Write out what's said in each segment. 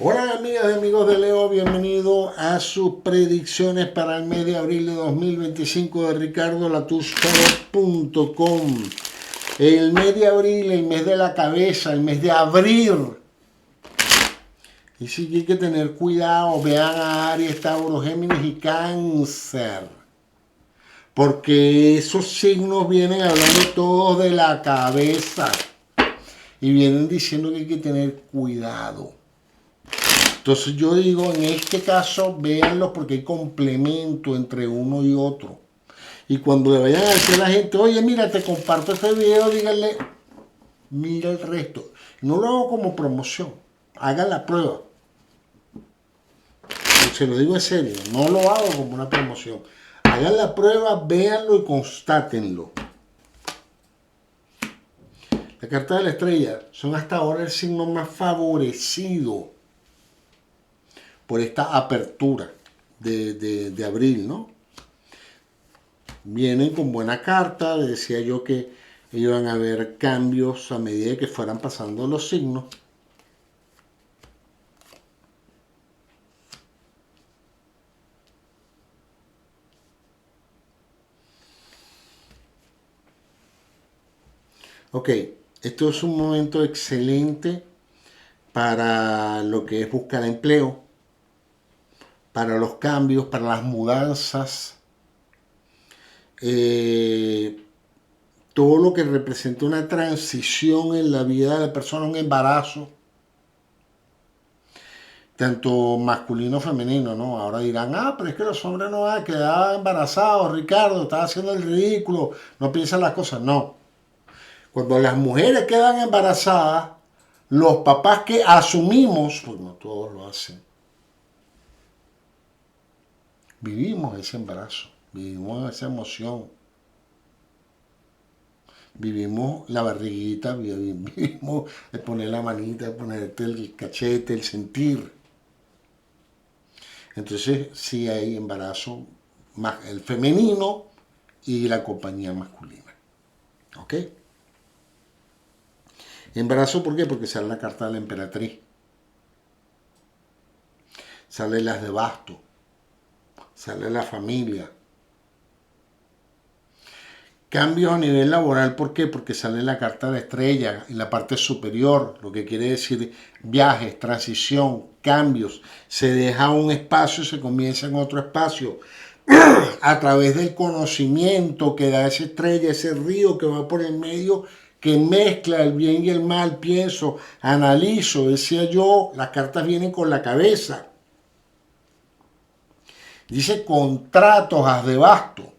Hola amigas y amigos de Leo, bienvenido a sus predicciones para el mes de abril de 2025 de ricardolatushero.com. El mes de abril, el mes de la cabeza, el mes de abrir. Y sí que hay que tener cuidado, vean a Aries, Tauro, Géminis y Cáncer. Porque esos signos vienen hablando todos de la cabeza. Y vienen diciendo que hay que tener cuidado. Entonces yo digo, en este caso, véanlo porque hay complemento entre uno y otro. Y cuando le vayan a decir a la gente, oye, mira, te comparto este video, díganle, mira el resto. No lo hago como promoción, hagan la prueba. Se lo digo en serio, no lo hago como una promoción. Hagan la prueba, véanlo y constátenlo. La carta de la estrella son hasta ahora el signo más favorecido por esta apertura de abril, ¿no? Vienen con buena carta, decía yo que iban a haber cambios a medida que fueran pasando los signos. Ok, esto es un momento excelente para lo que es buscar empleo, para los cambios, para las mudanzas, todo lo que representa una transición en la vida de la persona, un embarazo, tanto masculino o femenino, ¿no? Ahora dirán, pero es que los hombres no van a quedar embarazados, Ricardo, estás haciendo el ridículo, no piensan las cosas, no. Cuando las mujeres quedan embarazadas, los papás que asumimos, pues no todos lo hacen, vivimos ese embarazo, vivimos esa emoción, vivimos la barriguita, vivimos el poner la manita, ponerte el cachete, el sentir. Entonces sí hay embarazo más el femenino y la compañía masculina. ¿Ok? Embarazo, ¿por qué? Porque sale la carta de la emperatriz. Sale las de basto. Sale la familia. Cambios a nivel laboral, ¿por qué? Porque sale la carta de estrella en la parte superior, lo que quiere decir viajes, transición, cambios. Se deja un espacio y se comienza en otro espacio. A través del conocimiento que da esa estrella, ese río que va por el medio, que mezcla el bien y el mal, pienso, analizo, decía yo, las cartas vienen con la cabeza. Dice contratos, haz de basto.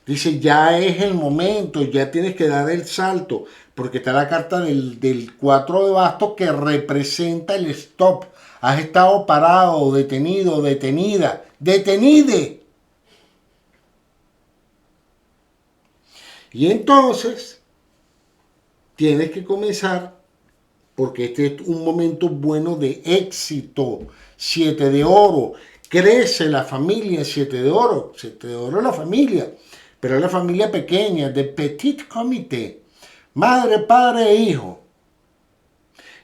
Dice, ya es el momento, ya tienes que dar el salto, porque está la carta del 4 de bastos que representa el stop. Has estado parado, detenido, detenida, detenide. Y entonces tienes que comenzar, porque este es un momento bueno de éxito. 7 de oro, crece la familia, 7 de oro. 7 de oro es la familia, pero es la familia pequeña, de petit comité, madre, padre e hijo.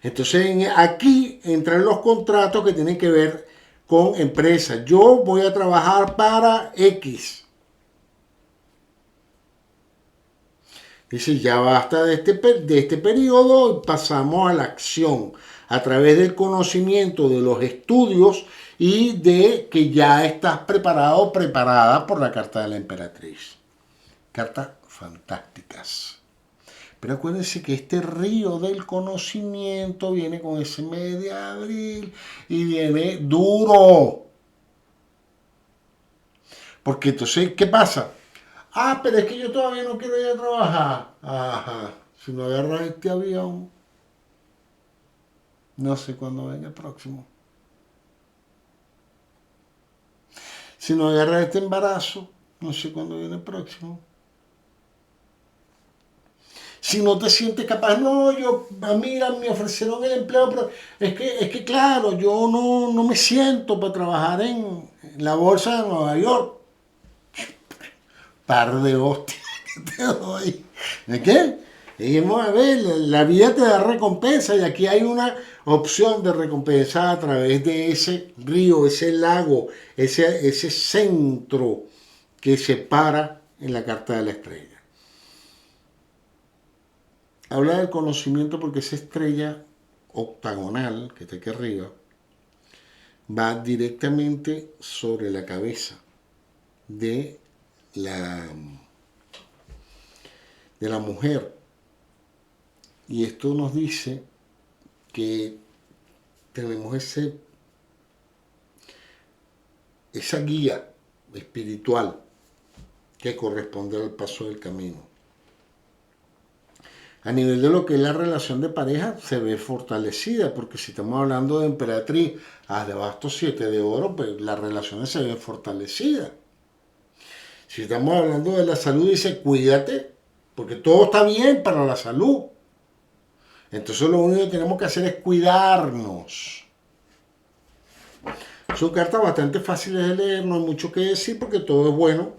Entonces aquí entran los contratos que tienen que ver con empresas. Yo voy a trabajar para X. Dice, ya basta de este periodo y pasamos a la acción a través del conocimiento de los estudios y de que ya estás preparado o preparada por la carta de la emperatriz. Cartas fantásticas. Pero acuérdense que este río del conocimiento viene con ese mes de abril y viene duro. Porque entonces, ¿qué pasa? Pero es que yo todavía no quiero ir a trabajar. Ajá. Si no agarras este avión, no sé cuándo venga el próximo. Si no agarras este embarazo, no sé cuándo viene el próximo. Si no te sientes capaz, no, mira, me ofrecieron el empleo, pero es que claro, yo no me siento para trabajar en la bolsa de Nueva York. Par de hostias que te doy. ¿De qué? Y vamos a ver, la vida te da recompensa y aquí hay una opción de recompensa a través de ese río, ese lago, ese centro que se para en la carta de la estrella. Habla del conocimiento porque esa estrella octagonal que está aquí arriba va directamente sobre la cabeza de la, de la mujer. Y esto nos dice que tenemos esa guía espiritual que corresponde al paso del camino. A nivel de lo que es la relación de pareja, se ve fortalecida, porque si estamos hablando de emperatriz, de bastos 7 de oro, pues las relaciones se ven fortalecidas. Si estamos hablando de la salud, dice cuídate, porque todo está bien para la salud. Entonces lo único que tenemos que hacer es cuidarnos. Son cartas bastante fáciles de leer, no hay mucho que decir porque todo es bueno,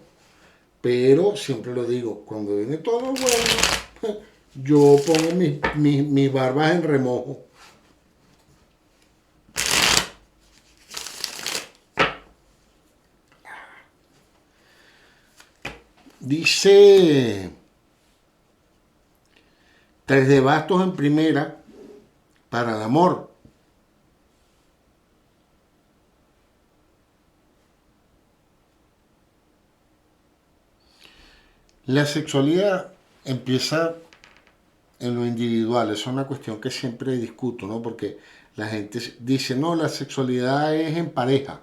pero siempre lo digo, cuando viene todo bueno, yo pongo mis barbas en remojo. Dice 3 de bastos en primera para el amor. La sexualidad empieza en lo individual, es una cuestión que siempre discuto, ¿no? Porque la gente dice, no, la sexualidad es en pareja.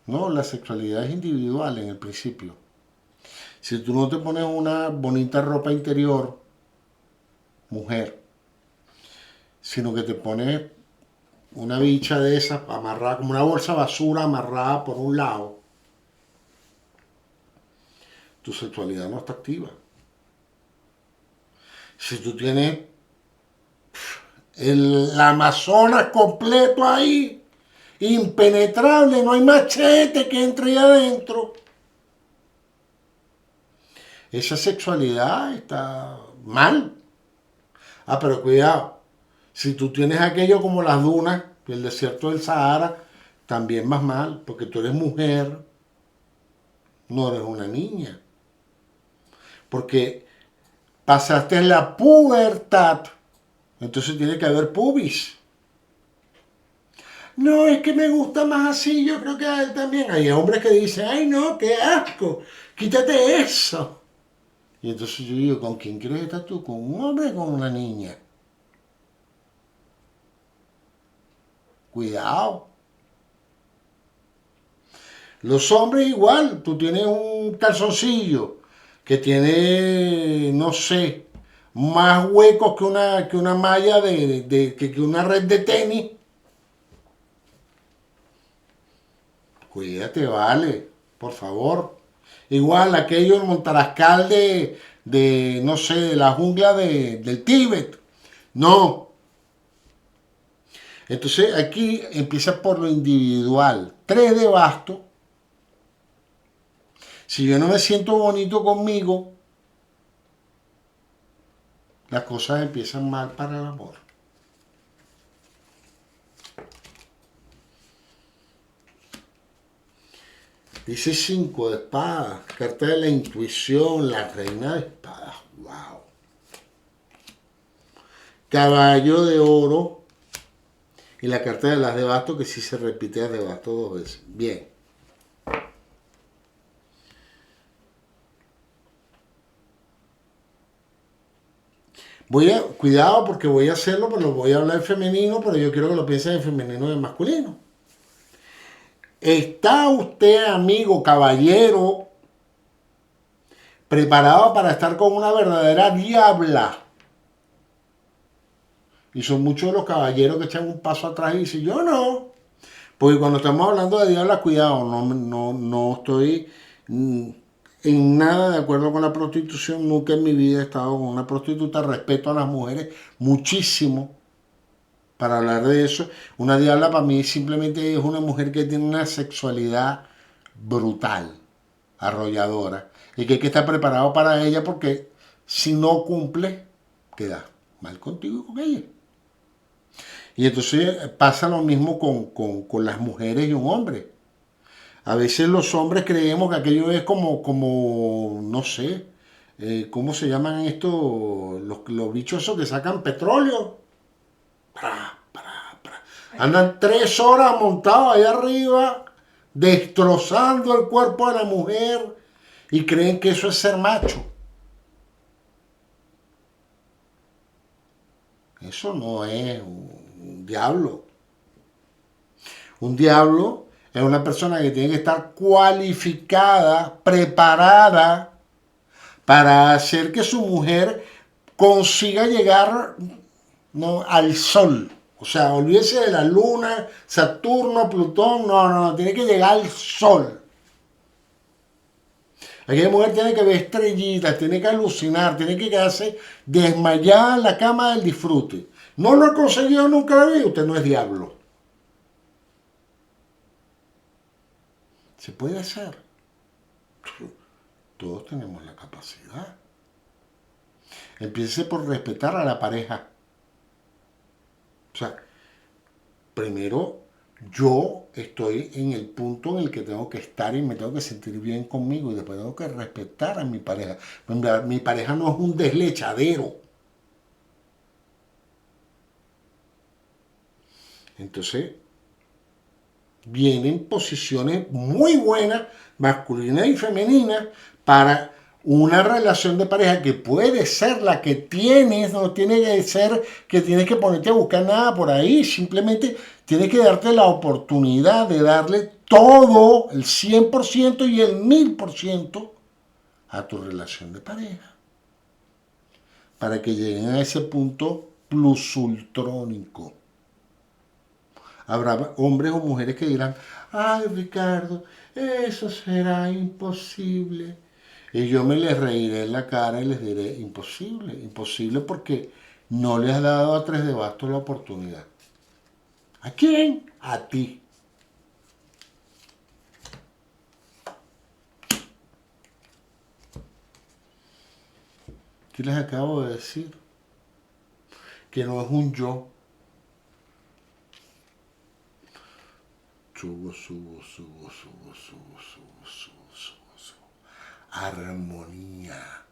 No, la sexualidad es individual en el principio. Si tú no te pones una bonita ropa interior, mujer, sino que te pones una bicha de esas amarrada, como una bolsa de basura amarrada por un lado, tu sexualidad no está activa. Si tú tienes el Amazonas completo ahí, impenetrable, no hay machete que entre ahí adentro, esa sexualidad está mal. Pero cuidado, si tú tienes aquello como las dunas, el desierto del Sahara, también vas mal, porque tú eres mujer, no eres una niña. Porque pasaste la pubertad, entonces tiene que haber pubis. No, es que me gusta más así, yo creo que a él también. Hay hombres que dicen, ay no, qué asco, quítate eso. Y entonces yo digo, ¿con quién quieres estar tú? ¿Con un hombre o con una niña? Cuidado. Los hombres igual, tú tienes un calzoncillo que tiene, no sé, más huecos que una malla que una red de tenis. Cuídate, vale, por favor. Igual aquello en Montarascal no sé, de la jungla del Tíbet. No. Entonces aquí empieza por lo individual. 3 de basto. Si yo no me siento bonito conmigo, las cosas empiezan mal para el amor. Dice 5 de espadas, carta de la intuición, la reina de espadas. Wow. Caballo de oro y la carta de las de basto que sí se repite las de basto 2 veces. Bien. Cuidado porque voy a hacerlo, pero voy a hablar en femenino, pero yo quiero que lo piensen en femenino y en masculino. ¿Está usted, amigo, caballero, preparado para estar con una verdadera diabla? Y son muchos los caballeros que echan un paso atrás y dicen, yo no. Porque cuando estamos hablando de diabla, cuidado, no estoy en nada de acuerdo con la prostitución. Nunca en mi vida he estado con una prostituta. Respeto a las mujeres muchísimo para hablar de eso. Una diabla para mí simplemente es una mujer que tiene una sexualidad brutal, arrolladora, y que hay que estar preparado para ella porque si no cumple, queda mal contigo y con ella. Y entonces pasa lo mismo con las mujeres y un hombre. A veces los hombres creemos que aquello es como no sé, ¿cómo se llaman estos? Los bichos esos que sacan petróleo. Pra, pra, pra. Andan 3 horas montados ahí arriba, destrozando el cuerpo de la mujer y creen que eso es ser macho. Eso no es un diablo. Un diablo es una persona que tiene que estar cualificada, preparada para hacer que su mujer consiga llegar, ¿no?, al sol. O sea, olvídese de la luna, Saturno, Plutón, no, tiene que llegar al sol. Aquella mujer tiene que ver estrellitas, tiene que alucinar, tiene que quedarse desmayada en la cama del disfrute. No lo ha conseguido nunca en la vida, usted no es diablo. Se puede hacer. Todos tenemos la capacidad. Empiece por respetar a la pareja. O sea, primero yo estoy en el punto en el que tengo que estar y me tengo que sentir bien conmigo y después tengo que respetar a mi pareja. Mi pareja no es un deslechadero. Entonces, vienen posiciones muy buenas, masculinas y femeninas, para una relación de pareja que puede ser la que tienes, no tiene que ser que tienes que ponerte a buscar nada por ahí, simplemente tienes que darte la oportunidad de darle todo, el 100% y el 1000% a tu relación de pareja, para que lleguen a ese punto plusultrónico. Habrá hombres o mujeres que dirán, ay Ricardo, eso será imposible. Y yo me les reiré en la cara y les diré, imposible, imposible porque no le has dado a Tres de Bastos la oportunidad. ¿A quién? A ti. ¿Qué les acabo de decir? Que no es un yo. Subo. Armonía.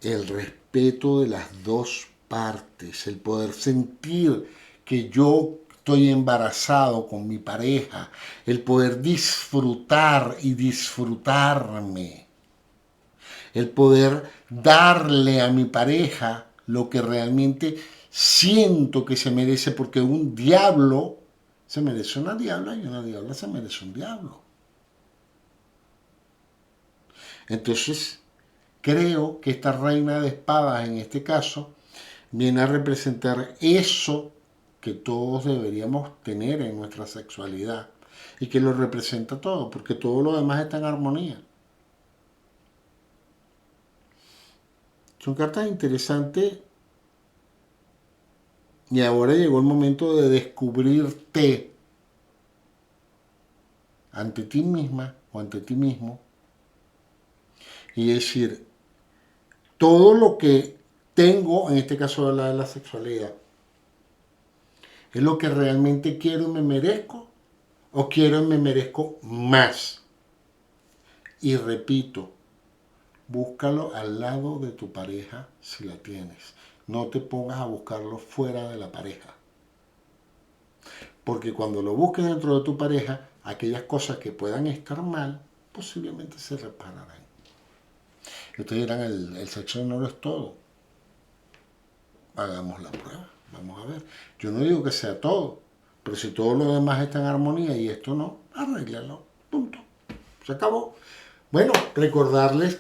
El respeto de las dos partes, el poder sentir que yo estoy embarazado con mi pareja, el poder disfrutar y disfrutarme, el poder darle a mi pareja lo que realmente siento que se merece, porque un diablo se merece una diabla y una diabla se merece un diablo. Entonces, creo que esta reina de espadas, en este caso, viene a representar eso que todos deberíamos tener en nuestra sexualidad y que lo representa todo, porque todo lo demás está en armonía. Son cartas interesantes y ahora llegó el momento de descubrirte ante ti misma o ante ti mismo y decir, todo lo que tengo, en este caso de la sexualidad, ¿es lo que realmente quiero y me merezco? ¿O quiero y me merezco más? Y repito, búscalo al lado de tu pareja si la tienes. No te pongas a buscarlo fuera de la pareja. Porque cuando lo busques dentro de tu pareja, aquellas cosas que puedan estar mal, posiblemente se repararán. Ustedes dirán, el sexo no lo es todo. Hagamos la prueba, vamos a ver. Yo no digo que sea todo, pero si todo lo demás está en armonía y esto no, arréglalo, punto. Se acabó. Bueno, recordarles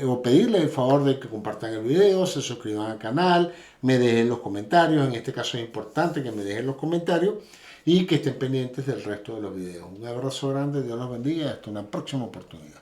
o pedirles el favor de que compartan el video, se suscriban al canal, me dejen los comentarios, en este caso es importante que me dejen los comentarios y que estén pendientes del resto de los videos. Un abrazo grande, Dios los bendiga y hasta una próxima oportunidad.